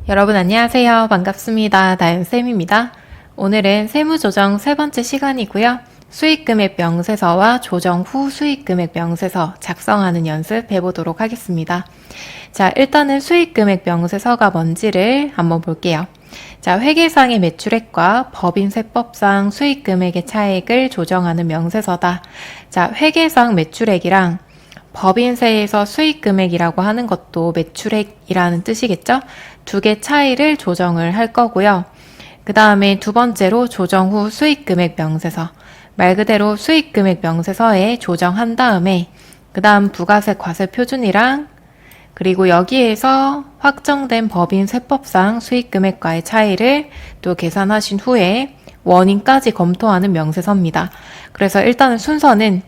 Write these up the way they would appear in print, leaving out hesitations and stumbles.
여러분 안녕하세요. 반갑습니다. 나연쌤입니다. 오늘은 세무조정 세 번째 시간이고요. 수익금액 명세서와 조정 후 수익금액 명세서 작성하는 연습 해보도록 하겠습니다. 자, 일단은 수익금액 명세서가 뭔지를 한번 볼게요. 자, 회계상의 매출액과 법인세법상 수익금액의 차액을 조정하는 명세서다. 자, 회계상 매출액이랑 법인세에서 수익금액이라고 하는 것도 매출액이라는 뜻이겠죠? 두 개 차이를 조정을 할 거고요. 그 다음에 두 번째로 조정 후 수익금액 명세서. 말 그대로 수익금액 명세서에 조정한 다음에 그 다음 부가세 과세 표준이랑 그리고 여기에서 확정된 법인 세법상 수익금액과의 차이를 또 계산하신 후에 원인까지 검토하는 명세서입니다. 그래서 일단은 순서는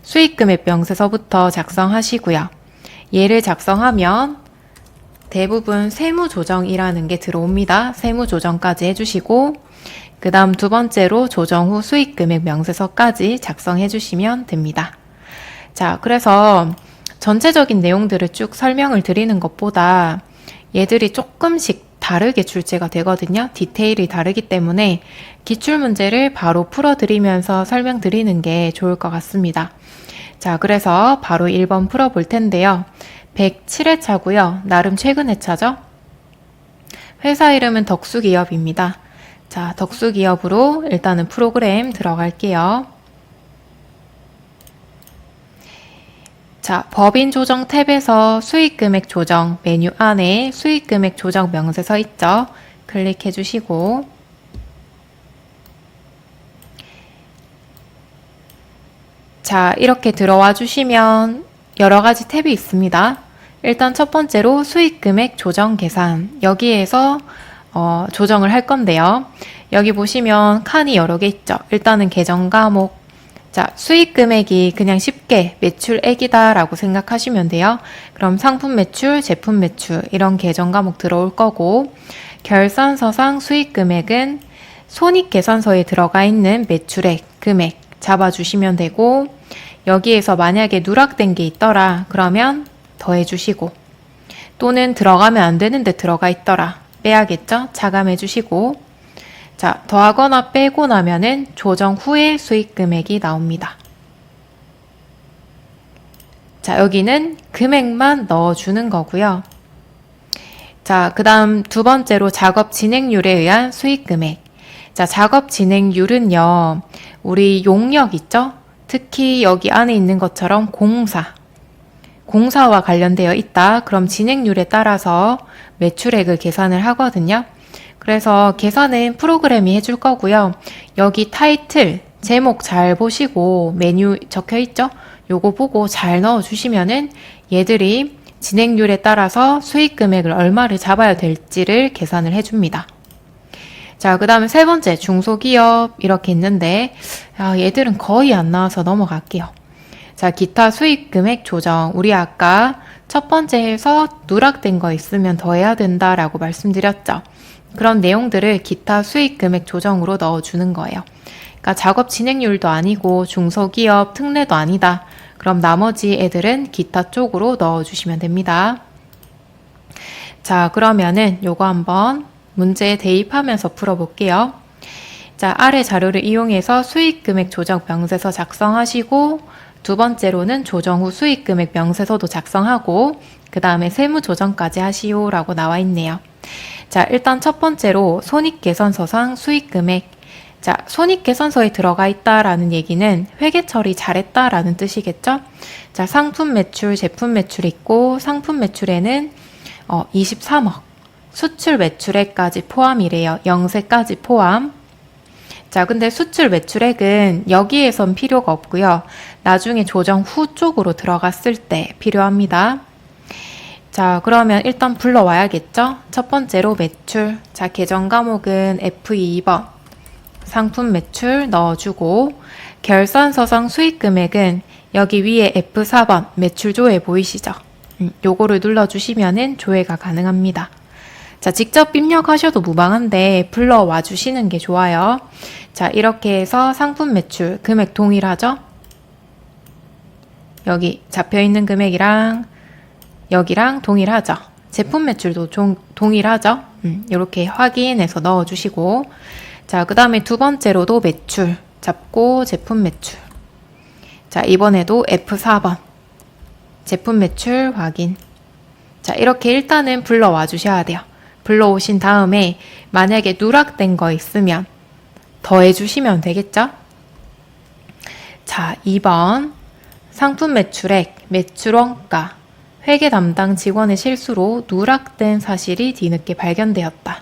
수익금액 명세서부터 작성하시고요. 얘를 작성하면 대부분 세무조정이라는 게 들어옵니다. 세무조정까지 해주시고 그 다음 두 번째로 조정 후 수익금액 명세서까지 작성해 주시면 됩니다. 자, 그래서 전체적인 내용들을 쭉 설명을 드리는 것보다 얘들이 조금씩 다르게 출제가 되거든요. 디테일이 다르기 때문에 기출문제를 바로 풀어드리면서 설명드리는 게 좋을 것 같습니다. 자, 그래서 바로 1번 풀어볼 텐데요. 107회차고요. 나름 최근 회차죠. 회사 이름은 덕수기업입니다. 자, 덕수기업으로 일단은 프로그램 들어갈게요. 자, 법인 조정 탭에서 수익금액 조정 메뉴 안에 수익금액 조정 명세서 있죠. 클릭해 주시고 자, 이렇게 들어와 주시면 여러 가지 탭이 있습니다. 일단 첫 번째로 수익금액 조정 계산. 여기에서 조정을 할 건데요. 여기 보시면 칸이 여러 개 있죠. 일단은 계정 과목. 자, 수익금액이 그냥 쉽게 매출액이다 라고 생각하시면 돼요. 그럼 상품 매출, 제품 매출 이런 계정 과목 들어올 거고 결산서상 수익금액은 손익계산서에 들어가 있는 매출액, 금액 잡아주시면 되고 여기에서 만약에 누락된 게 있더라 그러면 더해주시고 또는 들어가면 안 되는데 들어가 있더라 빼야겠죠? 차감해주시고 자, 더하거나 빼고 나면은 조정 후에 수익금액이 나옵니다. 자, 여기는 금액만 넣어주는 거고요. 자, 그 다음 두 번째로 작업 진행률에 의한 수익금액. 자, 작업 진행률은요, 우리 용역 있죠? 특히 여기 안에 있는 것처럼 공사와 관련되어 있다. 그럼 진행률에 따라서 매출액을 계산을 하거든요. 그래서 계산은 프로그램이 해줄 거고요. 여기 타이틀, 제목 잘 보시고 메뉴 적혀 있죠? 요거 보고 잘 넣어주시면은 얘들이 진행률에 따라서 수익 금액을 얼마를 잡아야 될지를 계산을 해줍니다. 자, 그 다음에 세 번째 중소기업 이렇게 있는데 얘들은 거의 안 나와서 넘어갈게요. 자, 기타 수익 금액 조정. 우리 아까 첫 번째에서 누락된 거 있으면 더 해야 된다라고 말씀드렸죠. 그런 내용들을 기타 수익 금액 조정으로 넣어주는 거예요. 그러니까 작업 진행률도 아니고 중소기업 특례도 아니다. 그럼 나머지 애들은 기타 쪽으로 넣어주시면 됩니다. 자, 그러면은 요거 한번 문제에 대입하면서 풀어볼게요. 자, 아래 자료를 이용해서 수익금액 조정 명세서 작성하시고 두 번째로는 조정 후 수익금액 명세서도 작성하고 그 다음에 세무조정까지 하시오라고 나와 있네요. 자, 일단 첫 번째로 손익계산서상 수익금액. 자, 손익계산서에 들어가 있다라는 얘기는 회계 처리 잘했다라는 뜻이겠죠? 자, 상품 매출, 제품 매출 있고 상품 매출에는 23억. 수출 매출액까지 포함이래요. 영세까지 포함. 자, 근데 수출 매출액은 여기에선 필요가 없고요. 나중에 조정 후 쪽으로 들어갔을 때 필요합니다. 자, 그러면 일단 불러와야겠죠? 첫 번째로 매출. 자, 계정 과목은 F2번. 상품 매출 넣어주고 결산서상 수익금액은 여기 위에 F4번 매출 조회 보이시죠? 요거를 눌러주시면은 조회가 가능합니다. 자, 직접 입력하셔도 무방한데 불러와 주시는 게 좋아요. 자, 이렇게 해서 상품 매출 금액 동일하죠? 여기 잡혀있는 금액이랑 여기랑 동일하죠? 제품 매출도 동일하죠? 이렇게 확인해서 넣어주시고, 자, 그 다음에 두 번째로도 매출 잡고 제품 매출. 자, 이번에도 F4번 제품 매출 확인. 자, 이렇게 일단은 불러와 주셔야 돼요. 불러오신 다음에 만약에 누락된 거 있으면 더해 주시면 되겠죠? 자, 2번 상품 매출액, 매출원가, 회계 담당 직원의 실수로 누락된 사실이 뒤늦게 발견되었다.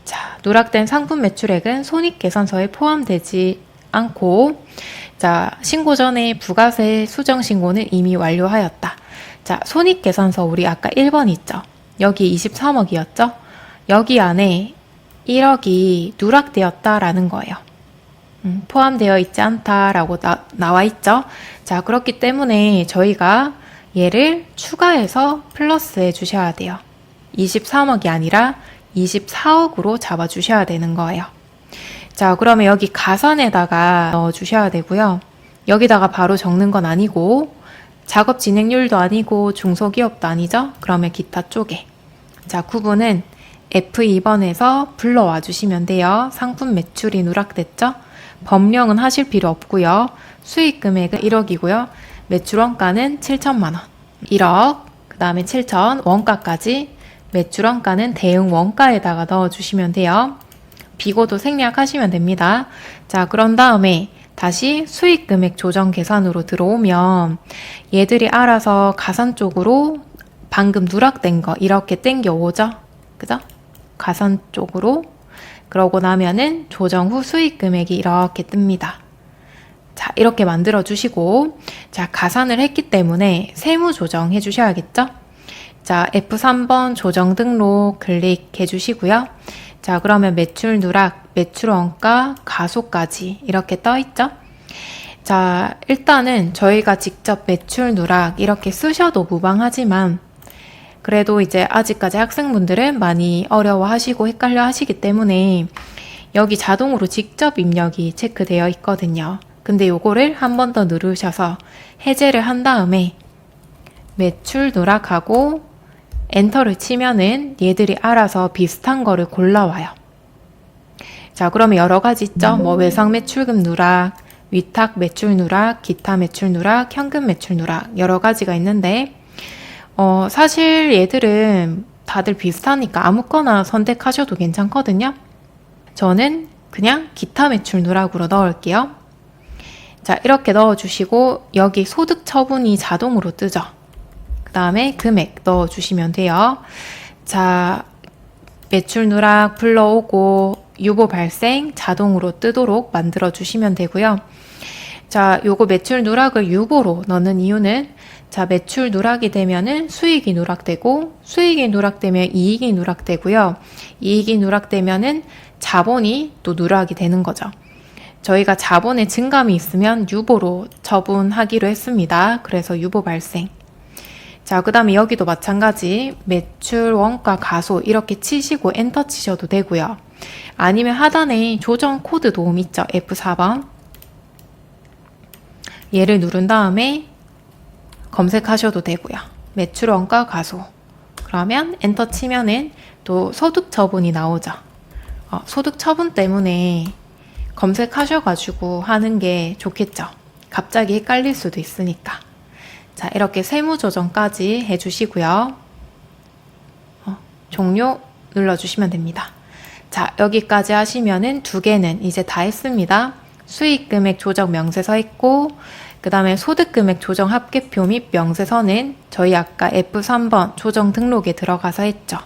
자, 누락된 상품 매출액은 손익계산서에 포함되지 않고, 자, 신고 전에 부가세 수정 신고는 이미 완료하였다. 자, 손익계산서 우리 아까 1번 있죠? 여기 23억이었죠? 여기 안에 1억이 누락되었다라는 거예요. 포함되어 있지 않다라고 나와 있죠? 자, 그렇기 때문에 저희가 얘를 추가해서 플러스해 주셔야 돼요. 23억이 아니라 24억으로 잡아 주셔야 되는 거예요. 자, 그러면 여기 가산에다가 넣어 주셔야 되고요. 여기다가 바로 적는 건 아니고, 작업 진행률도 아니고 중소기업도 아니죠? 그러면 기타 쪽에. 자, 구분은 F2번에서 불러와 주시면 돼요. 상품 매출이 누락됐죠? 법령은 하실 필요 없고요. 수익 금액은 1억이고요. 매출 원가는 7천만 원. 1억, 그 다음에 7천, 원가까지. 매출 원가는 대응 원가에다가 넣어주시면 돼요. 비고도 생략하시면 됩니다. 자, 그런 다음에 다시 수익 금액 조정 계산으로 들어오면 얘들이 알아서 가산 쪽으로 방금 누락된 거 이렇게 땡겨 오죠? 그죠? 가산 쪽으로. 그러고 나면은 조정 후 수익 금액이 이렇게 뜹니다. 자, 이렇게 만들어 주시고, 자, 가산을 했기 때문에 세무 조정해 주셔야겠죠? 자, F3번 조정 등록 클릭해 주시고요. 자, 그러면 매출 누락, 매출 원가, 가소까지 이렇게 떠 있죠? 자, 일단은 저희가 직접 매출 누락 이렇게 쓰셔도 무방하지만, 그래도 이제 아직까지 학생분들은 많이 어려워하시고 헷갈려 하시기 때문에 여기 자동으로 직접 입력이 체크되어 있거든요. 근데 요거를 한 번 더 누르셔서 해제를 한 다음에 매출 누락하고 엔터를 치면은 얘들이 알아서 비슷한 거를 골라와요. 자, 그러면 여러 가지 있죠? 뭐 외상 매출금 누락, 위탁 매출 누락, 기타 매출 누락, 현금 매출 누락 여러 가지가 있는데 사실 얘들은 다들 비슷하니까 아무거나 선택하셔도 괜찮거든요. 저는 그냥 기타 매출 누락으로 넣을게요. 자, 이렇게 넣어주시고 여기 소득 처분이 자동으로 뜨죠. 그 다음에 금액 넣어주시면 돼요. 자, 매출 누락 불러오고 유보 발생 자동으로 뜨도록 만들어 주시면 되고요. 자, 요거 매출 누락을 유보로 넣는 이유는 자, 매출 누락이 되면은 수익이 누락되고 수익이 누락되면 이익이 누락되고요. 이익이 누락되면은 자본이 또 누락이 되는 거죠. 저희가 자본의 증감이 있으면 유보로 처분하기로 했습니다. 그래서 유보 발생. 자, 그 다음에 여기도 마찬가지 매출 원가 가소 이렇게 치시고 엔터 치셔도 되고요. 아니면 하단에 조정 코드 도움 있죠. F4번. 얘를 누른 다음에 검색하셔도 되고요. 매출 원가 가소. 그러면 엔터 치면은 또 소득 처분이 나오죠. 소득 처분 때문에 검색하셔가지고 하는 게 좋겠죠. 갑자기 헷갈릴 수도 있으니까. 자, 이렇게 세무 조정까지 해주시고요. 종료 눌러주시면 됩니다. 자, 여기까지 하시면은 두 개는 이제 다 했습니다. 수익 금액 조정 명세서 있고, 그 다음에 소득 금액 조정 합계표 및 명세서는 저희 아까 F3번 조정 등록에 들어가서 했죠.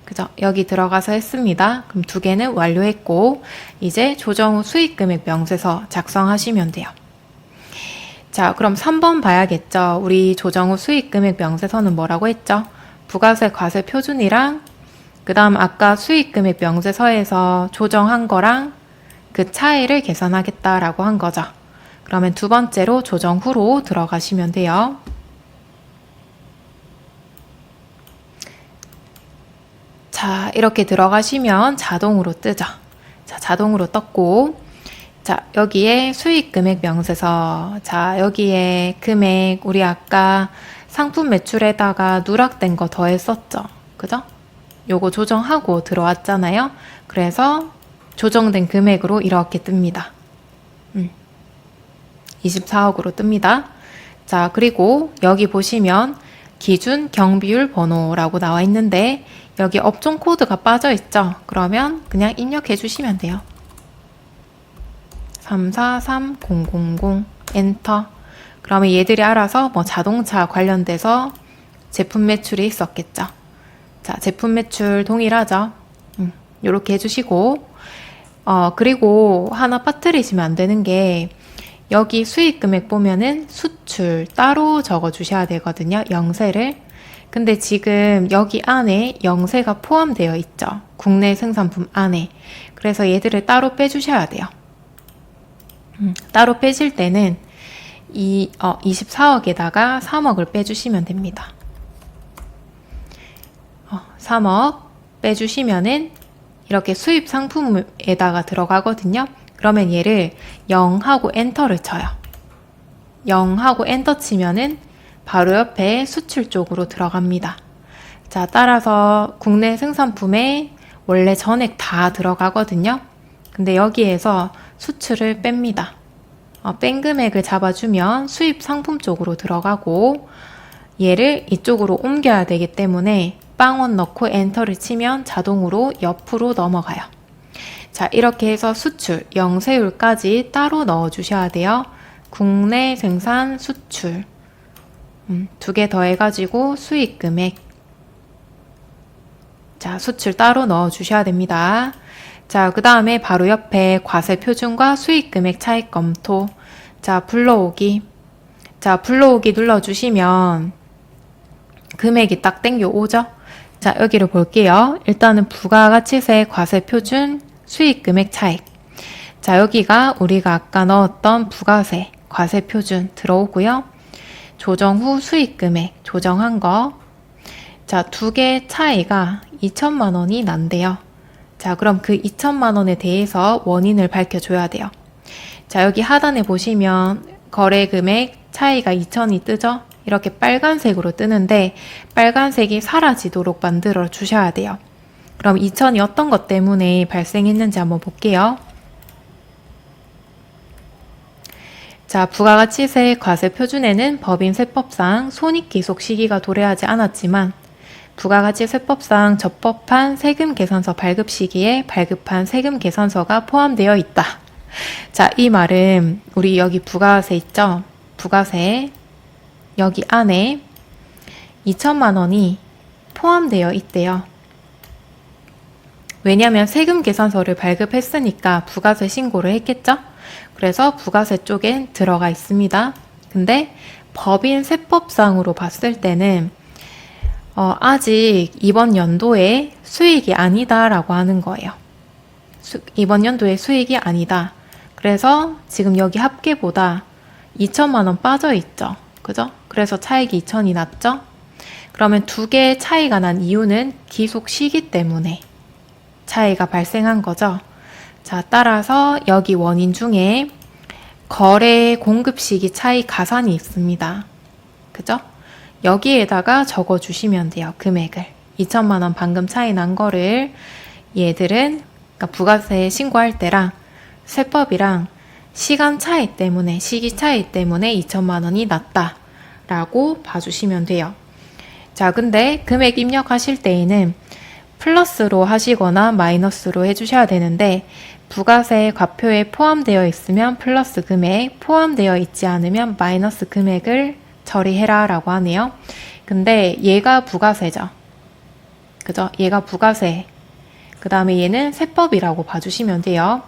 그죠? 여기 들어가서 했습니다. 그럼 두 개는 완료했고, 이제 조정 후 수익 금액 명세서 작성하시면 돼요. 자, 그럼 3번 봐야겠죠. 우리 조정 후 수익 금액 명세서는 뭐라고 했죠? 부가세 과세 표준이랑 그 다음 아까 수익 금액 명세서에서 조정한 거랑 그 차이를 계산하겠다라고 한 거죠. 그러면 두 번째로 조정 후로 들어가시면 돼요. 자, 이렇게 들어가시면 자동으로 뜨죠. 자, 자동으로 떴고, 자, 여기에 수익 금액 명세서. 자, 여기에 금액, 우리 아까 상품 매출에다가 누락된 거 더했었죠. 그죠? 요거 조정하고 들어왔잖아요. 그래서 조정된 금액으로 이렇게 뜹니다. 24억으로 뜹니다. 자, 그리고 여기 보시면 기준 경비율 번호라고 나와 있는데 여기 업종 코드가 빠져 있죠. 그러면 그냥 입력해 주시면 돼요. 343000 엔터. 그러면 얘들이 알아서 뭐 자동차 관련돼서 제품 매출이 있었겠죠. 자, 제품 매출 동일하죠. 요렇게 해주시고 그리고 하나 빠뜨리시면 안 되는 게 여기 수익 금액 보면은 수출 따로 적어 주셔야 되거든요. 영세를. 근데 지금 여기 안에 영세가 포함되어 있죠. 국내 생산품 안에. 그래서 얘들을 따로 빼주셔야 돼요. 따로 빼실 때는 24억에다가 3억을 빼주시면 됩니다. 3억 빼주시면은 이렇게 수입 상품에다가 들어가거든요. 그러면 얘를 0하고 엔터를 쳐요. 0하고 엔터 치면은 바로 옆에 수출 쪽으로 들어갑니다. 자, 따라서 국내 생산품에 원래 전액 다 들어가거든요. 근데 여기에서 수출을 뺍니다. 뺀 금액을 잡아주면 수입 상품 쪽으로 들어가고 얘를 이쪽으로 옮겨야 되기 때문에 빵원 넣고 엔터를 치면 자동으로 옆으로 넘어가요. 자, 이렇게 해서 수출, 영세율까지 따로 넣어주셔야 돼요. 국내 생산 수출. 두 개 더해가지고 수익 금액. 자, 수출 따로 넣어주셔야 됩니다. 자, 그 다음에 바로 옆에 과세 표준과 수익 금액 차익 검토. 자, 불러오기. 자, 불러오기 눌러주시면 금액이 딱 땡겨 오죠? 자, 여기를 볼게요. 일단은 부가가치세 과세 표준 수익 금액 차익. 자, 여기가 우리가 아까 넣었던 부가세 과세 표준 들어오고요. 조정 후 수익 금액 조정한 거. 자, 두 개 차이가 2천만 원이 난대요. 자, 그럼 그 2천만 원에 대해서 원인을 밝혀줘야 돼요. 자, 여기 하단에 보시면 거래 금액 차이가 2천이 뜨죠? 이렇게 빨간색으로 뜨는데 빨간색이 사라지도록 만들어 주셔야 돼요. 그럼 2천이 어떤 것 때문에 발생했는지 한번 볼게요. 자, 부가가치세 과세 표준에는 법인 세법상 손익기속 시기가 도래하지 않았지만 부가가치세법상 적법한 세금 계산서 발급 시기에 발급한 세금 계산서가 포함되어 있다. 자, 이 말은 우리 여기 부가세 있죠? 부가세 여기 안에 2천만 원이 포함되어 있대요. 왜냐하면 세금 계산서를 발급했으니까 부가세 신고를 했겠죠? 그래서 부가세 쪽엔 들어가 있습니다. 근데 법인 세법상으로 봤을 때는 아직 이번 연도에 수익이 아니다라고 하는 거예요. 이번 연도에 수익이 아니다. 그래서 지금 여기 합계보다 2천만 원 빠져 있죠. 그죠? 그래서 차익이 2천이 났죠? 그러면 두 개의 차이가 난 이유는 기속 시기 때문에 차이가 발생한 거죠. 자, 따라서 여기 원인 중에 거래 공급 시기 차이 가산이 있습니다. 그죠? 여기에다가 적어 주시면 돼요. 금액을. 2천만 원 방금 차이 난 거를 얘들은 그러니까 부가세 신고할 때랑 세법이랑 시간 차이 때문에 시기 차이 때문에 2천만 원이 났다라고 봐주시면 돼요. 자, 근데 금액 입력하실 때에는 플러스로 하시거나 마이너스로 해주셔야 되는데 부가세 과표에 포함되어 있으면 플러스 금액, 포함되어 있지 않으면 마이너스 금액을 처리해라 라고 하네요. 근데 얘가 부가세죠. 그죠? 얘가 부가세. 그 다음에 얘는 세법이라고 봐주시면 돼요.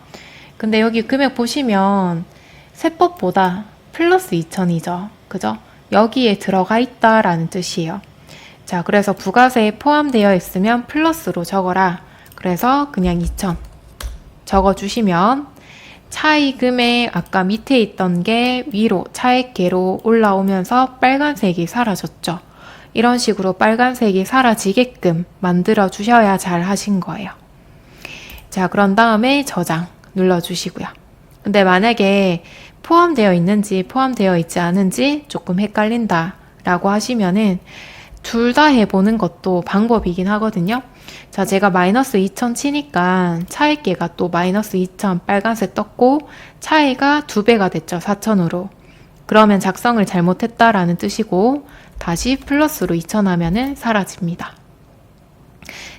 근데 여기 금액 보시면 세법보다 플러스 2천이죠. 그죠? 여기에 들어가 있다라는 뜻이에요. 자, 그래서 부가세에 포함되어 있으면 플러스로 적어라. 그래서 그냥 2천 적어주시면 차이 금액 아까 밑에 있던 게 위로 차액계로 올라오면서 빨간색이 사라졌죠. 이런 식으로 빨간색이 사라지게끔 만들어 주셔야 잘 하신 거예요. 자, 그런 다음에 저장 눌러주시고요. 근데 만약에 포함되어 있는지 포함되어 있지 않은지 조금 헷갈린다. 라고 하시면은 둘 다 해보는 것도 방법이긴 하거든요. 자, 제가 마이너스 2000 치니까 차액계가 또 마이너스 2000 빨간색 떴고 차이가 2배가 됐죠. 4000으로. 그러면 작성을 잘못했다라는 뜻이고 다시 플러스로 2000 하면은 사라집니다.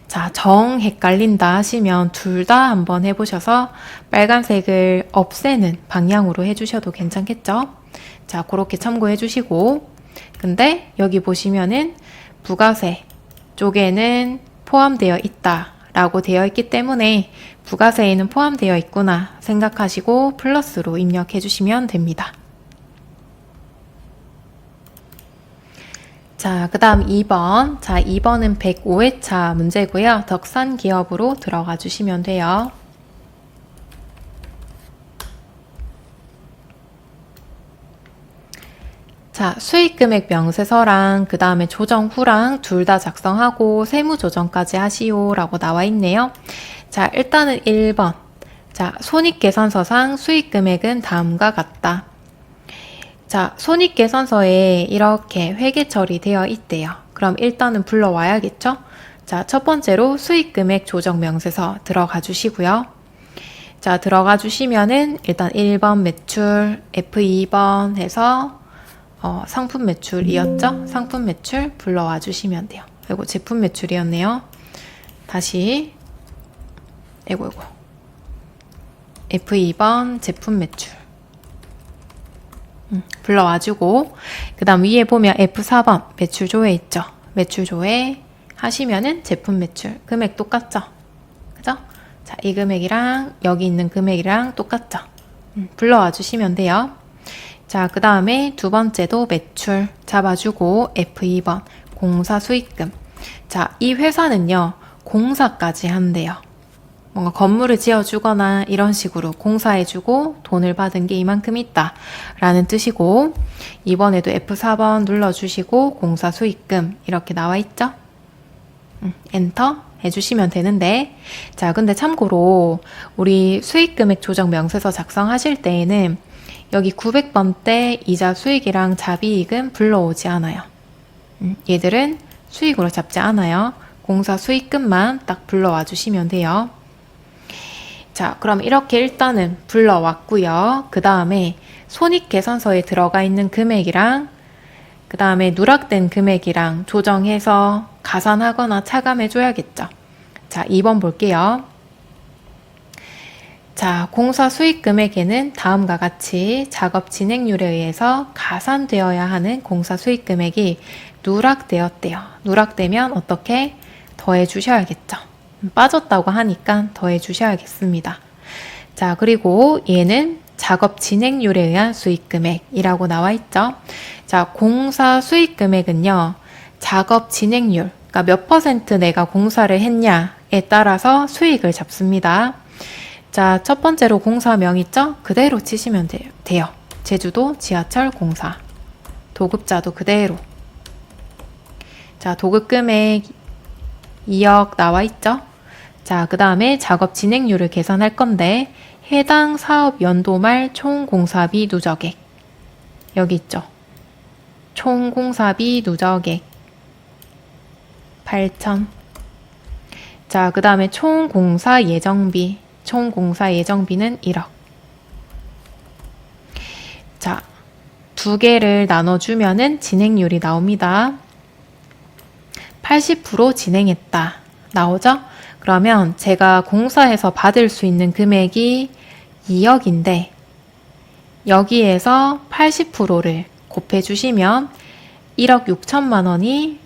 자, 정 헷갈린다 하시면 둘 다 한번 해보셔서 빨간색을 없애는 방향으로 해주셔도 괜찮겠죠? 자, 그렇게 참고해 주시고, 근데 여기 보시면은 부가세 쪽에는 포함되어 있다 라고 되어 있기 때문에 부가세에는 포함되어 있구나 생각하시고 플러스로 입력해 주시면 됩니다. 자, 그 다음 2번. 자, 2번은 105회차 문제고요. 덕산 기업으로 들어가 주시면 돼요. 자, 수익금액 명세서랑 그 다음에 조정 후랑 둘 다 작성하고 세무 조정까지 하시오 라고 나와 있네요. 자, 일단은 1번. 자, 손익계산서상 수익금액은 다음과 같다. 자, 손익계산서에 이렇게 회계 처리되어 있대요. 그럼 일단은 불러와야겠죠? 자, 첫 번째로 수익금액 조정 명세서 들어가 주시고요. 자, 들어가 주시면은 일단 1번 매출, F2번 해서 상품 매출이었죠? 상품 매출 불러와 주시면 돼요. 아이고, 제품 매출이었네요. 다시 아이고 F2번 제품 매출 불러와주고 그 다음 위에 보면 F4번 매출 조회 있죠? 매출 조회 하시면은 제품 매출 금액 똑같죠? 그죠? 자, 이 금액이랑 여기 있는 금액이랑 똑같죠? 불러와 주시면 돼요. 자, 그 다음에 두 번째도 매출 잡아주고 F2번 공사 수익금. 자, 이 회사는요 공사까지 한대요. 뭔가 건물을 지어주거나 이런 식으로 공사해주고 돈을 받은 게 이만큼 있다 라는 뜻이고, 이번에도 F4번 눌러주시고 공사 수익금 이렇게 나와 있죠? 엔터 해주시면 되는데, 자, 근데 참고로 우리 수익금액 조정 명세서 작성하실 때에는 여기 900번대 이자 수익이랑 자비익은 불러오지 않아요. 얘들은 수익으로 잡지 않아요. 공사 수익금만 딱 불러와 주시면 돼요. 자, 그럼 이렇게 일단은 불러왔고요. 그 다음에 손익계산서에 들어가 있는 금액이랑 그 다음에 누락된 금액이랑 조정해서 가산하거나 차감해 줘야겠죠. 자, 2번 볼게요. 자, 공사 수익 금액에는 다음과 같이 작업 진행률에 의해서 가산되어야 하는 공사 수익 금액이 누락되었대요. 누락되면 어떻게 더해 주셔야겠죠. 빠졌다고 하니까 더해 주셔야겠습니다. 자, 그리고 얘는 작업 진행률에 의한 수익 금액이라고 나와 있죠. 자, 공사 수익 금액은요, 작업 진행률, 그러니까 몇 퍼센트 내가 공사를 했냐에 따라서 수익을 잡습니다. 자, 첫 번째로 공사명 있죠? 그대로 치시면 돼요. 제주도 지하철 공사. 도급자도 그대로. 자, 도급 금액 2억 나와 있죠? 자, 그 다음에 작업 진행률을 계산할 건데 해당 사업 연도 말 총 공사비 누적액. 여기 있죠? 총 공사비 누적액 8천. 자, 그 다음에 총 공사 예정비. 총 공사 예정비는 1억. 자, 두 개를 나눠주면은 진행률이 나옵니다. 80% 진행했다. 나오죠? 그러면 제가 공사해서 받을 수 있는 금액이 2억인데 여기에서 80%를 곱해주시면 1억 6천만 원이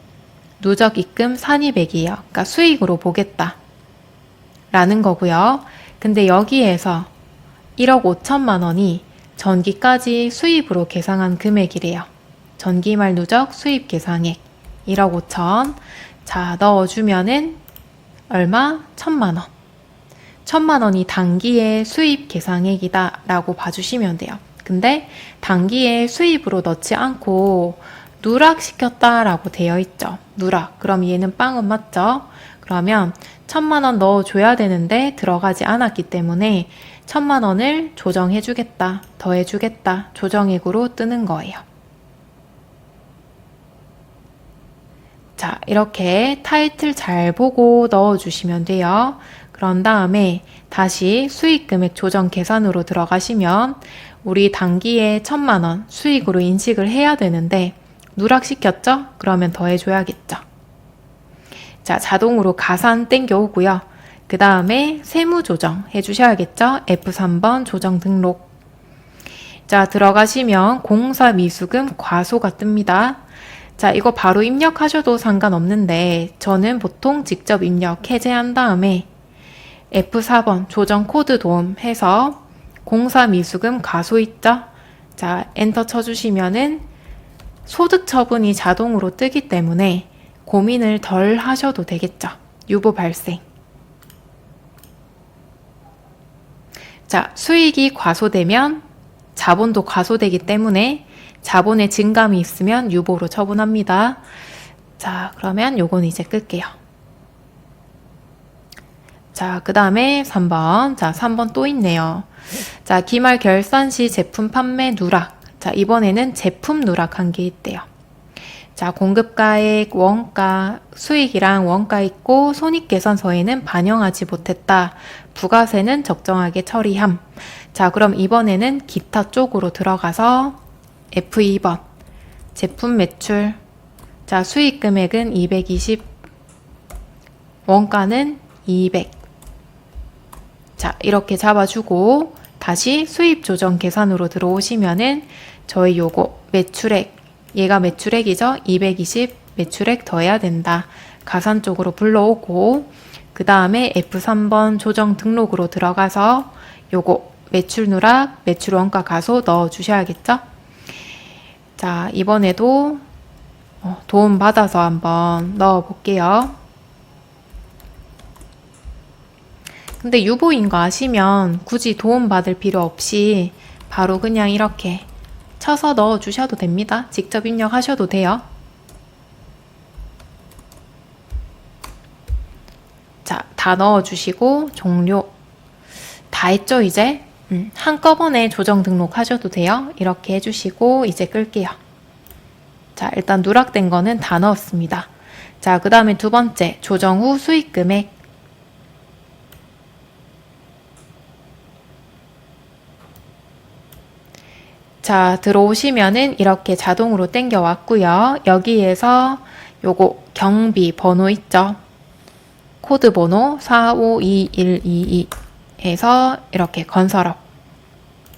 누적 입금 산입액이에요. 그러니까 수익으로 보겠다 라는 거고요. 근데 여기에서 1억 5천만 원이 전기까지 수입으로 계상한 금액이래요. 전기말 누적 수입 계상액 1억 5천. 자, 넣어주면은 얼마? 1천만 원. 1천만 원이 단기의 수입 계상액이다 라고 봐주시면 돼요. 근데 단기에 수입으로 넣지 않고 누락시켰다 라고 되어 있죠. 누락. 그럼 얘는 빵은 맞죠? 그러면 1천만 원 넣어줘야 되는데 들어가지 않았기 때문에 1천만 원을 조정해주겠다, 더해주겠다, 조정액으로 뜨는 거예요. 자, 이렇게 타이틀 잘 보고 넣어주시면 돼요. 그런 다음에 다시 수익금액 조정 계산으로 들어가시면 우리 단기에 1,000만 원 수익으로 인식을 해야 되는데 누락시켰죠? 그러면 더해줘야겠죠. 자, 자동으로 가산 땡겨오고요. 그 다음에 세무 조정 해주셔야겠죠? F3번 조정 등록. 자, 들어가시면 공사 미수금 과소가 뜹니다. 자, 이거 바로 입력하셔도 상관없는데 저는 보통 직접 입력 해제한 다음에 F4번 조정 코드 도움 해서 공사 미수금 과소 있죠? 자, 엔터 쳐주시면은 소득 처분이 자동으로 뜨기 때문에 고민을 덜 하셔도 되겠죠. 유보 발생. 자, 수익이 과소되면 자본도 과소되기 때문에 자본의 증감이 있으면 유보로 처분합니다. 자, 그러면 요건 이제 끌게요. 자, 그 다음에 3번. 자, 3번 또 있네요. 자, 기말 결산 시 제품 판매 누락. 자, 이번에는 제품 누락한 게 있대요. 자, 공급가액, 원가, 수익이랑 원가 있고 손익계산서에는 반영하지 못했다. 부가세는 적정하게 처리함. 자, 그럼 이번에는 기타 쪽으로 들어가서 F2번 제품 매출. 자, 수익 금액은 220, 원가는 200. 자, 이렇게 잡아주고 다시 수입 조정 계산으로 들어오시면은 저희 요거 매출액, 얘가 매출액이죠? 220 매출액 더해야 된다. 가산 쪽으로 불러오고 그 다음에 F3번 조정 등록으로 들어가서 요거 매출 누락, 매출 원가 가소 넣어 주셔야겠죠? 자, 이번에도 도움 받아서 한번 넣어 볼게요. 근데 유보인 거 아시면 굳이 도움 받을 필요 없이 바로 그냥 이렇게 쳐서 넣어 주셔도 됩니다. 직접 입력하셔도 돼요. 자, 다 넣어 주시고 종료. 다 했죠, 이제? 한꺼번에 조정 등록하셔도 돼요. 이렇게 해주시고 이제 끌게요. 자, 일단 누락된 거는 다 넣었습니다. 자, 그 다음에 두 번째 조정 후 수익 금액. 자, 들어오시면은 이렇게 자동으로 땡겨 왔고요. 여기에서 요거 경비 번호 있죠? 코드 번호 452122 해서 이렇게 건설업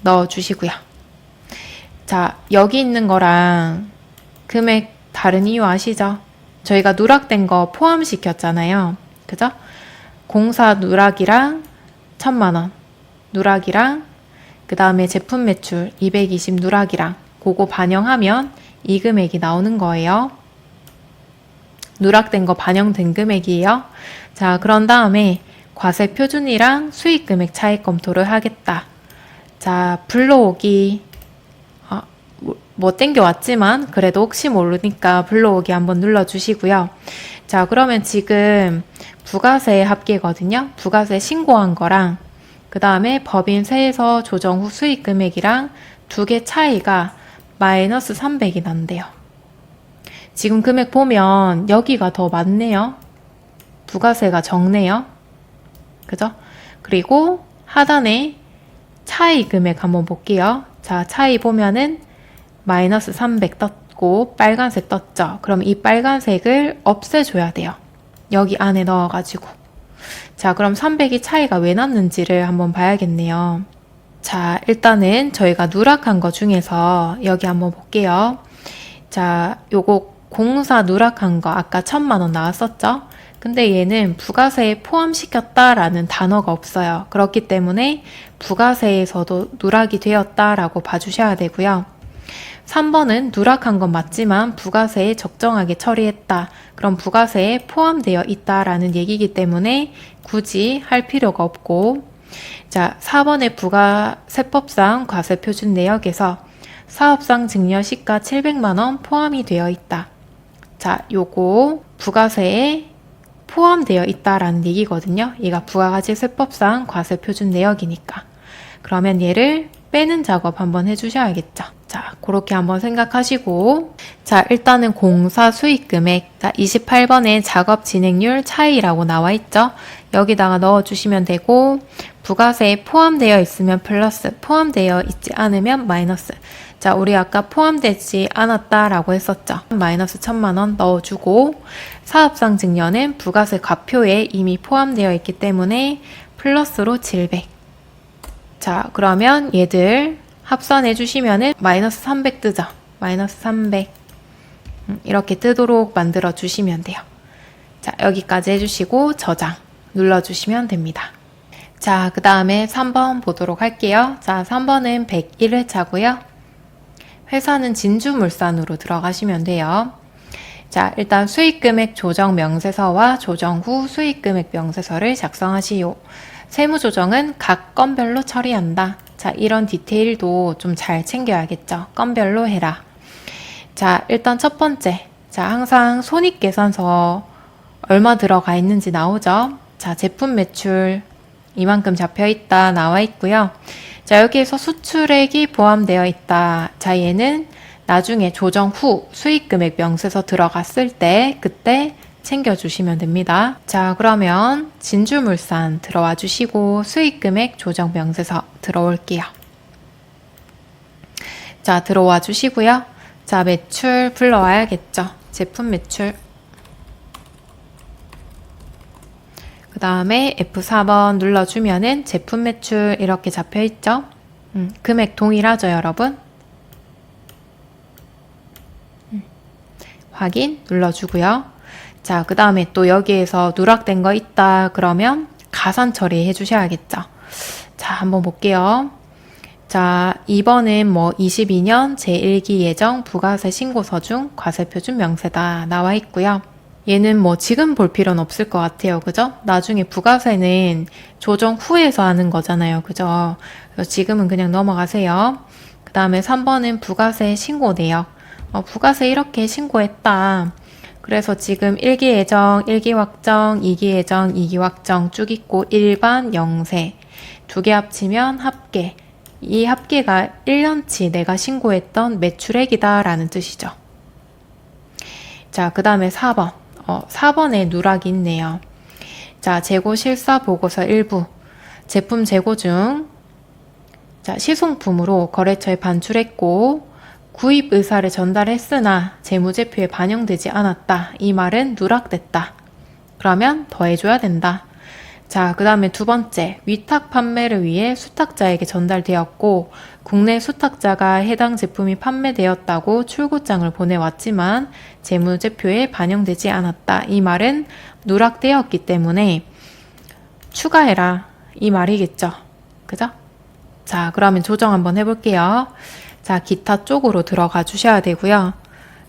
넣어 주시고요. 자, 여기 있는 거랑 금액 다른 이유 아시죠? 저희가 누락된 거 포함시켰잖아요. 그죠? 공사 누락이랑 1,000만 원 누락이랑 그 다음에 제품 매출 220 누락이랑 그거 반영하면 이 금액이 나오는 거예요. 누락된 거 반영된 금액이에요. 자, 그런 다음에 과세 표준이랑 수익 금액 차익 검토를 하겠다. 자, 불러오기 뭐 땡겨왔지만 그래도 혹시 모르니까 불러오기 한번 눌러주시고요. 자, 그러면 지금 부가세 합계거든요. 부가세 신고한 거랑 그 다음에 법인세에서 조정 후 수익 금액이랑 두 개 차이가 마이너스 300이 난대요. 지금 금액 보면 여기가 더 많네요. 부가세가 적네요. 그죠? 그리고 하단에 차이 금액 한번 볼게요. 자, 차이 보면은 마이너스 300 떴고 빨간색 떴죠? 그럼 이 빨간색을 없애줘야 돼요. 여기 안에 넣어가지고. 자, 그럼 300이 차이가 왜 났는지를 한번 봐야겠네요. 자, 일단은 저희가 누락한 거 중에서 여기 한번 볼게요. 자, 요거 공사 누락한 거 아까 1,000만 원 나왔었죠? 근데 얘는 부가세에 포함시켰다라는 단어가 없어요. 그렇기 때문에 부가세에서도 누락이 되었다라고 봐주셔야 되고요. 3번은 누락한 건 맞지만 부가세에 적정하게 처리했다. 그럼 부가세에 포함되어 있다라는 얘기이기 때문에 굳이 할 필요가 없고, 자, 4번의 부가세법상 과세표준 내역에서 사업상 증여 시가 700만 원 포함이 되어 있다. 자, 요거 부가세에 포함되어 있다라는 얘기거든요. 얘가 부가가치세법상 과세표준 내역이니까. 그러면 얘를 빼는 작업 한번 해주셔야겠죠. 자, 그렇게 한번 생각하시고, 자, 일단은 공사 수익 금액, 자, 28번에 작업 진행률 차이라고 나와 있죠? 여기다가 넣어주시면 되고, 부가세에 포함되어 있으면 플러스, 포함되어 있지 않으면 마이너스. 자, 우리 아까 포함되지 않았다라고 했었죠? 마이너스 1,000만원 넣어주고, 사업상 증여는 부가세 과표에 이미 포함되어 있기 때문에 플러스로 700. 자, 그러면 얘들 합산해 주시면은 마이너스 300 뜨죠? 마이너스 300. 이렇게 뜨도록 만들어 주시면 돼요. 자, 여기까지 해주시고 저장 눌러주시면 됩니다. 자, 그 다음에 3번 보도록 할게요. 자, 3번은 101회차고요. 회사는 진주물산으로 들어가시면 돼요. 자, 일단 수익금액 조정 명세서와 조정 후 수익금액 명세서를 작성하시오. 세무조정은 각 건별로 처리한다. 자, 이런 디테일도 좀 잘 챙겨야겠죠. 건별로 해라. 자, 일단 첫 번째. 자, 항상 손익계산서 얼마 들어가 있는지 나오죠. 자, 제품 매출 이만큼 잡혀 있다 나와 있고요. 자, 여기에서 수출액이 포함되어 있다. 자, 얘는 나중에 조정 후 수익금액 명세서 들어갔을 때 그때 챙겨주시면 됩니다. 자, 그러면 진주물산 들어와 주시고 수익금액 조정 명세서 들어올게요. 자, 들어와 주시고요. 자, 매출 불러와야겠죠. 제품 매출. 그 다음에 F4번 눌러주면은 제품 매출 이렇게 잡혀있죠. 금액 동일하죠, 여러분? 확인 눌러주고요. 자, 그 다음에 또 여기에서 누락된 거 있다 그러면 가산 처리해 주셔야겠죠. 자, 한번 볼게요. 자, 2번은 뭐 22년 제1기 예정 부가세 신고서 중 과세표준 명세다 나와 있고요. 얘는 뭐 지금 볼 필요는 없을 것 같아요. 그죠? 나중에 부가세는 조정 후에서 하는 거잖아요. 그죠? 그래서 지금은 그냥 넘어가세요. 그 다음에 3번은 부가세 신고 내역. 부가세 이렇게 신고했다. 그래서 지금 1기 예정, 1기 확정, 2기 예정, 2기 확정 쭉 있고 일반, 영세 두 개 합치면 합계. 이 합계가 1년치 내가 신고했던 매출액이다 라는 뜻이죠. 자, 그 다음에 4번. 4번에 누락이 있네요. 자, 재고 실사 보고서 일부. 제품 재고 중 자, 시송품으로 거래처에 반출했고 구입 의사를 전달했으나 재무제표에 반영되지 않았다. 이 말은 누락됐다. 그러면 더해줘야 된다. 자, 그 다음에 두 번째, 위탁 판매를 위해 수탁자에게 전달되었고 국내 수탁자가 해당 제품이 판매되었다고 출고장을 보내왔지만 재무제표에 반영되지 않았다. 이 말은 누락되었기 때문에 추가해라. 이 말이겠죠. 그죠? 자, 그러면 조정 한번 해볼게요. 자, 기타 쪽으로 들어가 주셔야 되고요.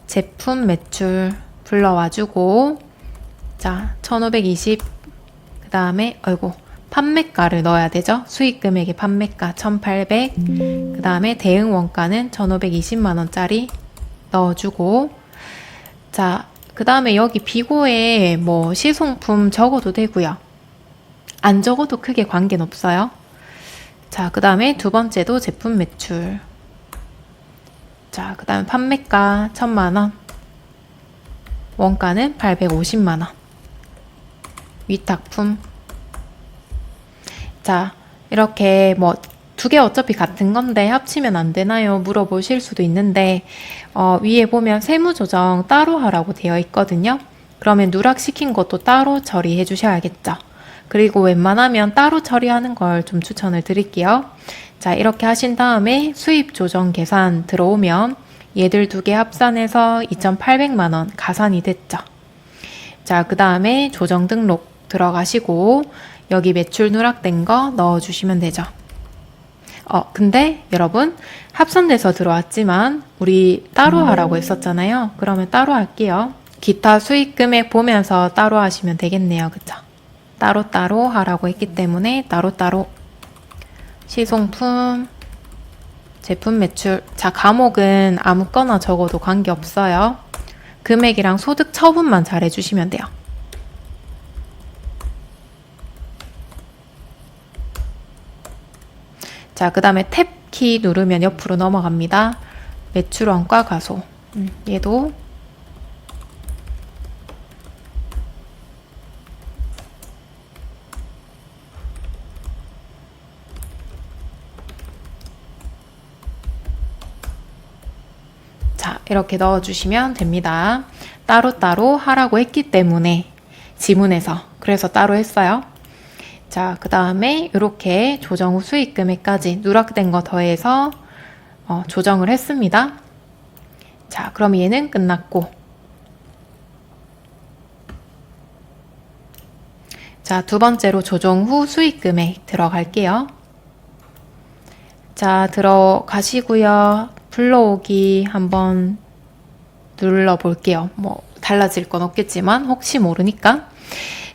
제품 매출 불러와주고 자, 1520 그 다음에 판매가를 넣어야 되죠. 수익금액의 판매가 1800 그 다음에 대응 원가는 1520만원짜리 넣어주고 자, 그 다음에 여기 비고에 뭐 시송품 적어도 되고요. 안 적어도 크게 관계는 없어요. 자, 그 다음에 두 번째도 제품 매출 자, 그 다음에 판매가 1000만원 원가는 850만원 위탁품 자, 이렇게 뭐 두 개 어차피 같은 건데 합치면 안 되나요? 물어보실 수도 있는데 위에 보면 세무조정 따로 하라고 되어 있거든요. 그러면 누락시킨 것도 따로 처리해 주셔야겠죠. 그리고 웬만하면 따로 처리하는 걸 좀 추천을 드릴게요. 자, 이렇게 하신 다음에 수입 조정 계산 들어오면 얘들 두 개 합산해서 2,800만원 가산이 됐죠. 자, 그 다음에 조정 등록 들어가시고 여기 매출 누락된 거 넣어주시면 되죠. 근데 여러분 합산돼서 들어왔지만 우리 따로 하라고 했었잖아요. 그러면 따로 할게요. 기타 수익 금액 보면서 따로 하시면 되겠네요. 그쵸? 따로따로 하라고 했기 때문에 따로따로 시송품 제품 매출 자, 과목은 아무거나 적어도 관계없어요. 금액이랑 소득 처분만 잘 해주시면 돼요. 자, 그 다음에 탭 키 누르면 옆으로 넘어갑니다. 매출원가 가소. 얘도 자, 이렇게 넣어주시면 됩니다. 따로따로 하라고 했기 때문에 지문에서 그래서 따로 했어요. 자, 그 다음에 이렇게 조정 후 수익 금액까지 누락된 거 더해서 조정을 했습니다. 자, 그럼 얘는 끝났고, 자, 두 번째로 조정 후 수익 금액 들어갈게요. 자, 들어가시고요. 불러오기 한번 눌러볼게요. 뭐 달라질 건 없겠지만 혹시 모르니까.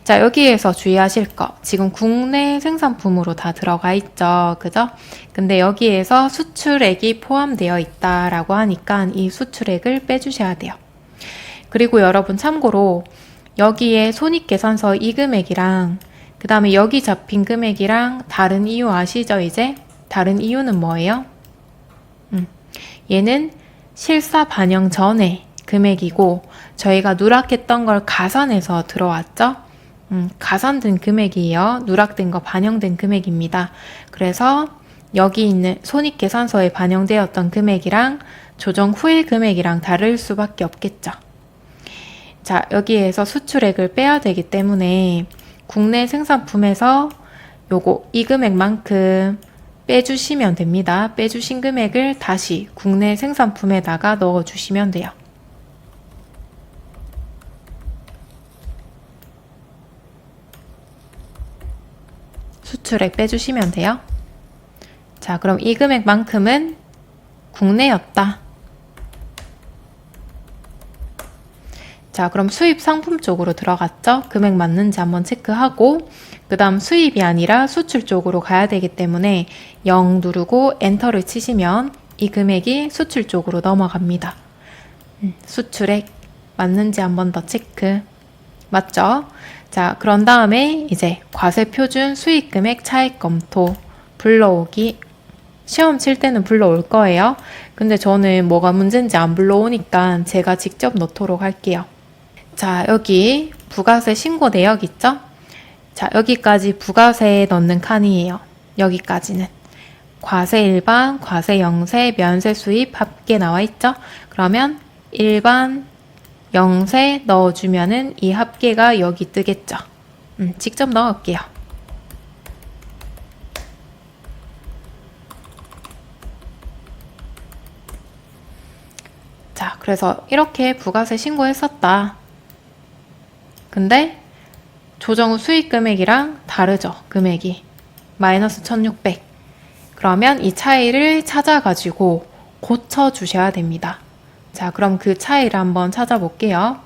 자, 여기에서 주의하실 거. 지금 국내 생산품으로 다 들어가 있죠. 그죠? 근데 여기에서 수출액이 포함되어 있다라고 하니까 이 수출액을 빼주셔야 돼요. 그리고 여러분 참고로 여기에 손익계산서 이 금액이랑 그 다음에 여기 잡힌 금액이랑 다른 이유 아시죠? 이제? 다른 이유는 뭐예요? 얘는 실사 반영 전에 금액이고 저희가 누락했던 걸 가산해서 들어왔죠? 가산된 금액이에요. 누락된 거 반영된 금액입니다. 그래서 여기 있는 손익계산서에 반영되었던 금액이랑 조정 후의 금액이랑 다를 수밖에 없겠죠. 자, 여기에서 수출액을 빼야 되기 때문에 국내 생산품에서 요거 이 금액만큼 빼주시면 됩니다. 빼주신 금액을 다시 국내 생산품에다가 넣어주시면 돼요. 수출액 빼주시면 돼요. 자, 그럼 이 금액만큼은 국내였다. 자, 그럼 수입 상품 쪽으로 들어갔죠? 금액 맞는지 한번 체크하고 그 다음 수입이 아니라 수출 쪽으로 가야 되기 때문에 0 누르고 엔터를 치시면 이 금액이 수출 쪽으로 넘어갑니다. 수출액 맞는지 한번 더 체크. 맞죠? 자, 그런 다음에 이제 과세표준 수익금액 차익 검토 불러오기. 시험 칠 때는 불러올 거예요. 근데 저는 뭐가 문제인지 안 불러오니까 제가 직접 넣도록 할게요. 자, 여기 부가세 신고 내역 있죠? 자, 여기까지 부가세 넣는 칸이에요. 여기까지는. 과세 일반, 과세 영세, 면세 수입 합계 나와 있죠? 그러면 일반, 영세 넣어주면은 이 합계가 여기 뜨겠죠? 직접 넣을게요. 자, 그래서 이렇게 부가세 신고했었다. 근데 조정 후 수익 금액이랑 다르죠. 금액이 마이너스 1600. 그러면 이 차이를 찾아가지고 고쳐주셔야 됩니다. 자, 그럼 그 차이를 한번 찾아볼게요.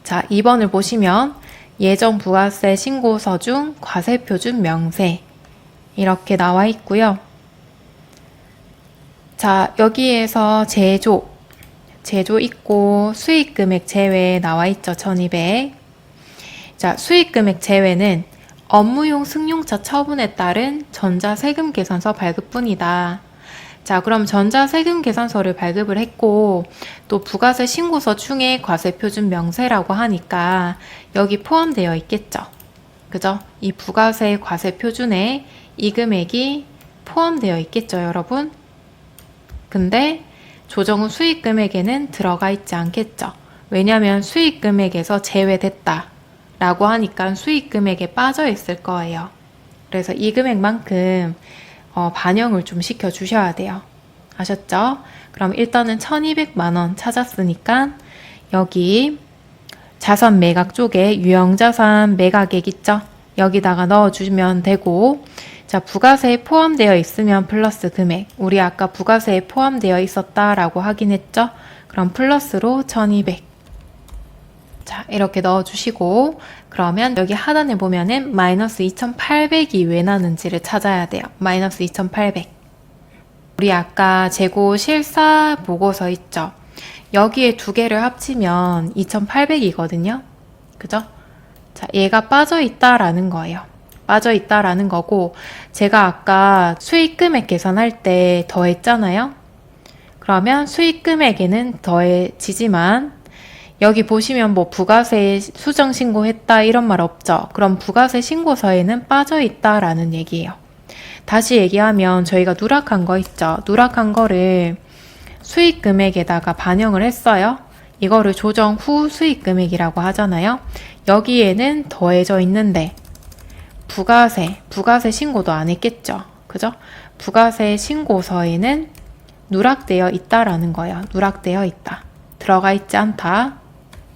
자, 2번을 보시면 예정 부가세 신고서 중 과세표준 명세 이렇게 나와 있고요. 자, 여기에서 제조 있고 수익 금액 제외 나와 있죠. 1200. 자, 수익 금액 제외는 업무용 승용차 처분에 따른 전자세금 계산서 발급뿐이다. 자, 그럼 전자세금 계산서를 발급을 했고 또 부가세 신고서 중에 과세표준 명세라고 하니까 여기 포함되어 있겠죠. 그죠? 이 부가세 과세표준에 이 금액이 포함되어 있겠죠, 여러분? 근데 조정 후 수익 금액에는 들어가 있지 않겠죠. 왜냐하면 수익 금액에서 제외됐다 라고 하니까 수익 금액에 빠져 있을 거예요. 그래서 이 금액만큼 반영을 좀 시켜 주셔야 돼요. 아셨죠? 그럼 일단은 1200만 원 찾았으니까 여기 자산 매각 쪽에 유형자산 매각액 있죠? 여기다가 넣어주면 되고, 자, 부가세에 포함되어 있으면 플러스 금액. 우리 아까 부가세에 포함되어 있었다라고 확인했죠? 그럼 플러스로 1200. 자, 이렇게 넣어주시고, 그러면 여기 하단에 보면은 마이너스 2800이 왜 나는지를 찾아야 돼요. 마이너스 2800. 우리 아까 재고 실사 보고서 있죠? 여기에 두 개를 합치면 2800이거든요. 그죠? 자, 얘가 빠져있다라는 거예요. 빠져있다라는 거고, 제가 아까 수익 금액 계산할 때 더했잖아요. 그러면 수익 금액에는 더해지지만 여기 보시면 뭐 부가세 수정 신고했다 이런 말 없죠? 그럼 부가세 신고서에는 빠져있다 라는 얘기예요. 다시 얘기하면 저희가 누락한 거 있죠? 누락한 거를 수익 금액에다가 반영을 했어요. 이거를 조정 후 수익 금액이라고 하잖아요. 여기에는 더해져 있는데 부가세 신고도 안 했겠죠? 그죠? 부가세 신고서에는 누락되어 있다라는 거예요. 누락되어 있다. 들어가 있지 않다.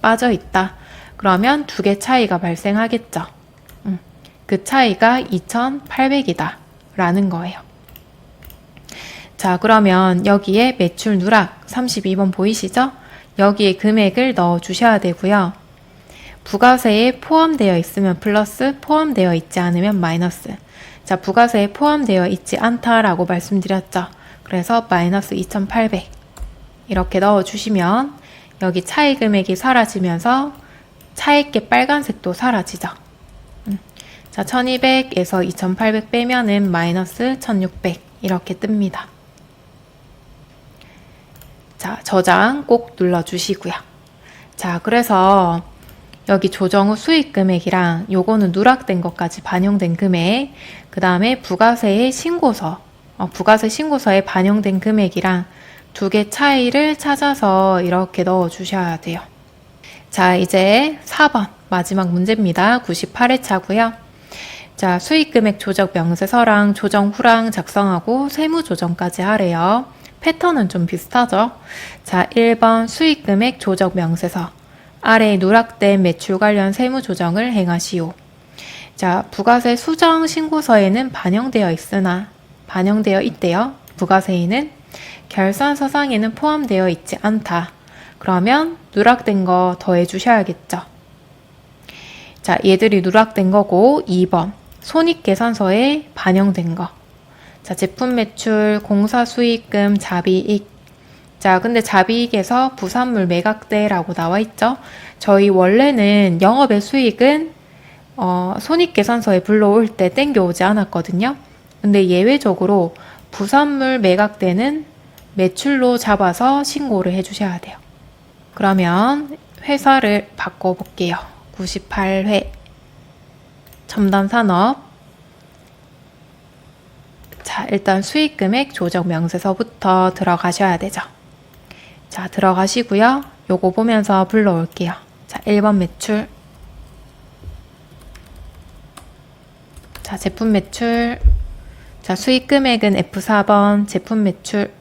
빠져 있다. 그러면 두 개 차이가 발생하겠죠. 그 차이가 2,800이다. 라는 거예요. 자, 그러면 여기에 매출 누락 32번 보이시죠? 여기에 금액을 넣어 주셔야 되고요. 부가세에 포함되어 있으면 플러스, 포함되어 있지 않으면 마이너스. 자, 부가세에 포함되어 있지 않다라고 말씀드렸죠. 그래서 마이너스 2,800 이렇게 넣어 주시면 여기 차이 금액이 사라지면서 차액계 빨간색도 사라지죠. 자, 1200에서 2800 빼면은 마이너스 1600 이렇게 뜹니다. 자, 저장 꼭 눌러주시고요. 자, 그래서 여기 조정 후 수익 금액이랑 요거는 누락된 것까지 반영된 금액, 그 다음에 부가세의 신고서, 부가세 신고서에 반영된 금액이랑 두 개 차이를 찾아서 이렇게 넣어 주셔야 돼요. 자, 이제 4번 마지막 문제입니다. 98회차고요. 자, 수익금액 조정 명세서랑 조정 후랑 작성하고 세무조정까지 하래요. 패턴은 좀 비슷하죠? 자, 1번 수익금액 조정 명세서. 아래에 누락된 매출 관련 세무조정을 행하시오. 자, 부가세 수정 신고서에는 반영되어 있대요. 부가세에는 결산서상에는 포함되어 있지 않다. 그러면 누락된 거 더해 주셔야겠죠. 자, 얘들이 누락된 거고 2번 손익계산서에 반영된 거. 자, 제품 매출, 공사 수익금, 자비익. 자, 근데 자비익에서 부산물 매각대라고 나와 있죠. 저희 원래는 영업의 수익은 손익계산서에 불러올 때 땡겨오지 않았거든요. 근데 예외적으로 부산물 매각대는 매출로 잡아서 신고를 해주셔야 돼요. 그러면 회사를 바꿔볼게요. 98회 첨단산업. 자, 일단 수익금액 조정 명세서부터 들어가셔야 되죠. 자, 들어가시고요. 요거 보면서 불러올게요. 자, 1번 매출. 자, 제품 매출. 자, 수익금액은 F4번 제품 매출.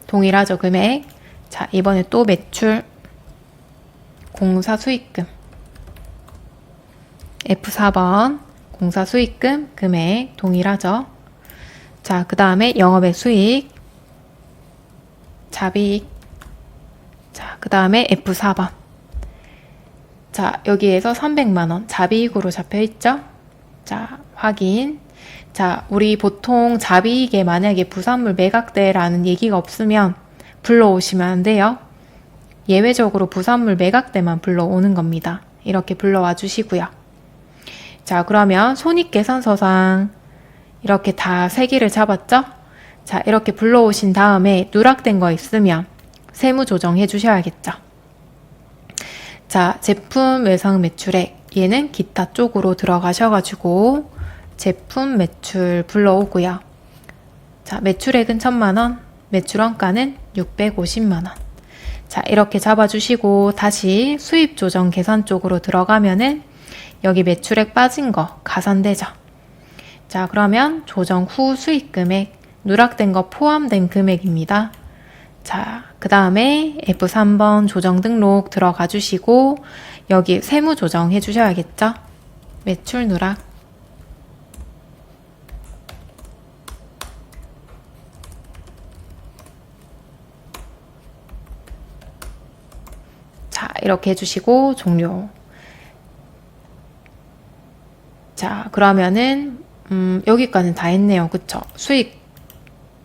동일하죠, 금액. 자, 이번에 또 매출. 공사 수익금. F4번 공사 수익금 금액 동일하죠. 자, 그 다음에 영업의 수익. 자비익. 자, 그 다음에 F4번. 자, 여기에서 300만원 자비익으로 잡혀있죠? 자, 확인. 자, 우리 보통 자비익에 만약에 부산물 매각대라는 얘기가 없으면 불러오시면 안 돼요. 예외적으로 부산물 매각대만 불러오는 겁니다. 이렇게 불러와 주시고요. 자, 그러면 손익계산서상 이렇게 다 세 개를 잡았죠? 자, 이렇게 불러오신 다음에 누락된 거 있으면 세무조정 해주셔야겠죠. 자, 제품 외상 매출액. 얘는 기타 쪽으로 들어가셔가지고 제품 매출 불러오고요. 자, 매출액은 1000만원, 매출원가는 650만원. 자, 이렇게 잡아주시고 다시 수입조정 계산 쪽으로 들어가면은 여기 매출액 빠진 거 가산되죠. 자, 그러면 조정 후 수익금액, 누락된 거 포함된 금액입니다. 자, 그 다음에 F3번 조정 등록 들어가 주시고 여기 세무 조정 해주셔야겠죠? 매출 누락. 자, 이렇게 해주시고 종료. 자, 그러면은 여기까지는 다 했네요. 그쵸? 수익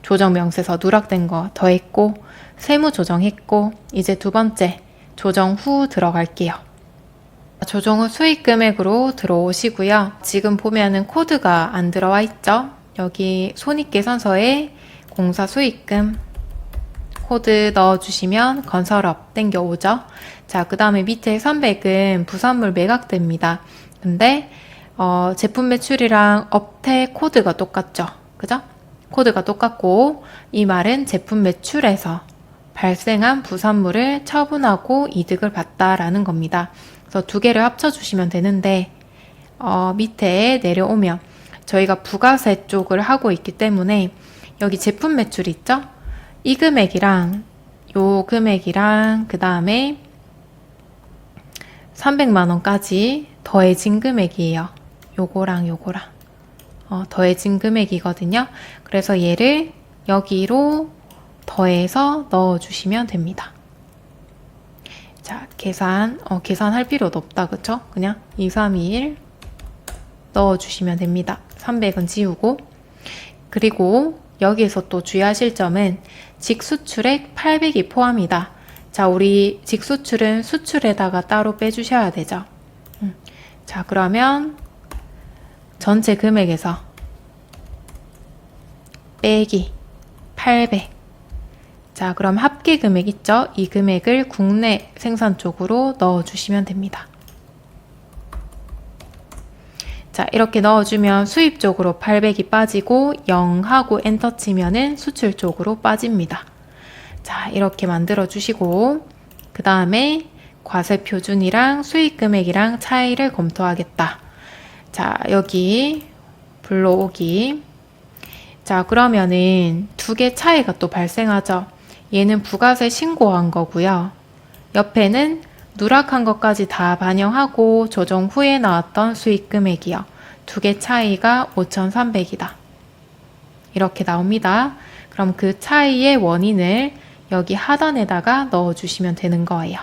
조정 명세서 누락된 거 더했고 세무 조정했고 이제 두 번째 조정 후 들어갈게요. 조정 후 수익 금액으로 들어오시고요. 지금 보면은 코드가 안 들어와 있죠? 여기 손익계산서에 공사 수익금 코드 넣어주시면 건설업 땡겨오죠. 자, 그 다음에 밑에 300은 부산물 매각됩니다. 근데 제품 매출이랑 업태 코드가 똑같죠. 그죠? 코드가 똑같고 이 말은 제품 매출에서 발생한 부산물을 처분하고 이득을 봤다라는 겁니다. 그래서 두 개를 합쳐주시면 되는데 밑에 내려오면 저희가 부가세 쪽을 하고 있기 때문에 여기 제품 매출 있죠? 이 금액이랑 요 금액이랑 그 다음에 300만원까지 더해진 금액이에요. 요거랑 요거랑 더해진 금액이거든요. 그래서 얘를 여기로 더해서 넣어주시면 됩니다. 자, 계산할 필요도 없다. 그쵸? 그냥 2, 3, 2, 1 넣어주시면 됩니다. 300은 지우고 그리고 여기에서 또 주의하실 점은 직수출액 800이 포함이다. 자, 우리 직수출은 수출에다가 따로 빼주셔야 되죠. 자, 그러면 전체 금액에서 빼기 800. 자, 그럼 합계 금액 있죠? 이 금액을 국내 생산 쪽으로 넣어주시면 됩니다. 자, 이렇게 넣어주면 수입 쪽으로 800이 빠지고 0 하고 엔터 치면은 수출 쪽으로 빠집니다. 자, 이렇게 만들어 주시고 그 다음에 과세 표준이랑 수익 금액이랑 차이를 검토하겠다. 자, 여기 불러오기. 자, 그러면은 두 개 차이가 또 발생하죠. 얘는 부가세 신고한 거고요. 옆에는 누락한 것까지 다 반영하고 조정 후에 나왔던 수익 금액이요. 두 개 차이가 5,300이다. 이렇게 나옵니다. 그럼 그 차이의 원인을 여기 하단에다가 넣어주시면 되는 거예요.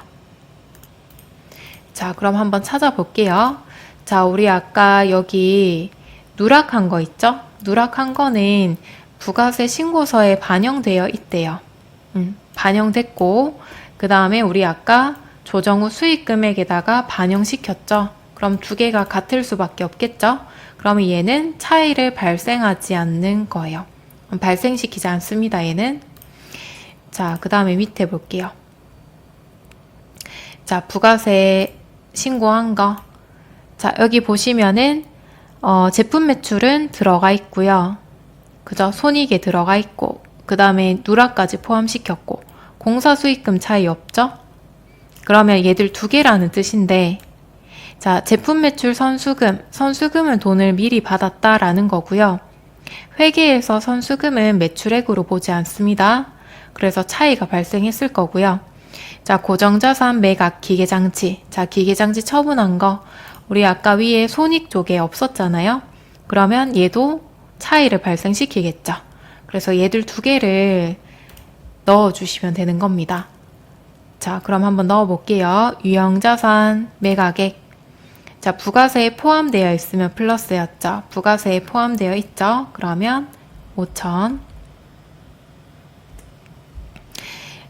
자, 그럼 한번 찾아볼게요. 자, 우리 아까 여기 누락한 거 있죠? 누락한 거는 부가세 신고서에 반영되어 있대요. 반영됐고 그 다음에 우리 아까 조정 후 수익 금액에다가 반영시켰죠. 그럼 두 개가 같을 수밖에 없겠죠. 그러면 얘는 차이를 발생하지 않는 거예요. 발생시키지 않습니다. 얘는. 자, 그 다음에 밑에 볼게요. 자, 부가세 신고한 거. 자, 여기 보시면은 제품 매출은 들어가 있고요. 그죠? 손익에 들어가 있고 그 다음에 누락까지 포함시켰고 공사 수익금 차이 없죠? 그러면 얘들 두 개라는 뜻인데 자, 제품 매출 선수금은 돈을 미리 받았다라는 거고요. 회계에서 선수금은 매출액으로 보지 않습니다. 그래서 차이가 발생했을 거고요. 자, 고정자산 매각 기계장치. 자, 기계장치 처분한 거 우리 아까 위에 손익 쪽에 없었잖아요. 그러면 얘도 차이를 발생시키겠죠. 그래서 얘들 두 개를 넣어주시면 되는 겁니다. 자, 그럼 한번 넣어볼게요. 유형자산 매각액. 자, 부가세에 포함되어 있으면 플러스였죠. 부가세에 포함되어 있죠. 그러면 5,000.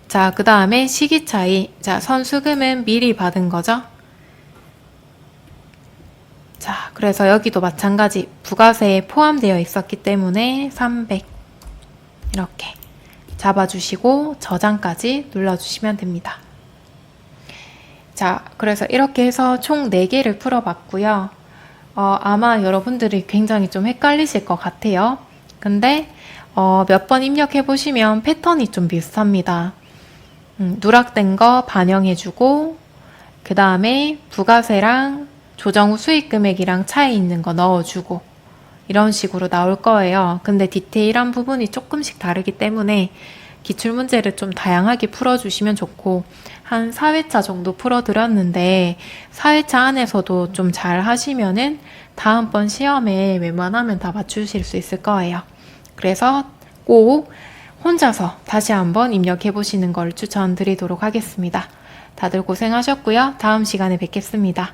자, 그 다음에 시기 차이. 자, 선수금은 미리 받은 거죠. 자, 그래서 여기도 마찬가지 부가세에 포함되어 있었기 때문에 300 이렇게 잡아주시고 저장까지 눌러주시면 됩니다. 자, 그래서 이렇게 해서 총 4개를 풀어봤고요. 아마 여러분들이 굉장히 좀 헷갈리실 것 같아요. 근데 몇 번 입력해보시면 패턴이 좀 비슷합니다. 누락된 거 반영해주고 그 다음에 부가세랑 조정 후 수익 금액이랑 차이 있는 거 넣어주고 이런 식으로 나올 거예요. 근데 디테일한 부분이 조금씩 다르기 때문에 기출문제를 좀 다양하게 풀어주시면 좋고 한 4회차 정도 풀어드렸는데 4회차 안에서도 좀 잘 하시면은 다음번 시험에 웬만하면 다 맞추실 수 있을 거예요. 그래서 꼭 혼자서 다시 한번 입력해 보시는 걸 추천드리도록 하겠습니다. 다들 고생하셨고요. 다음 시간에 뵙겠습니다.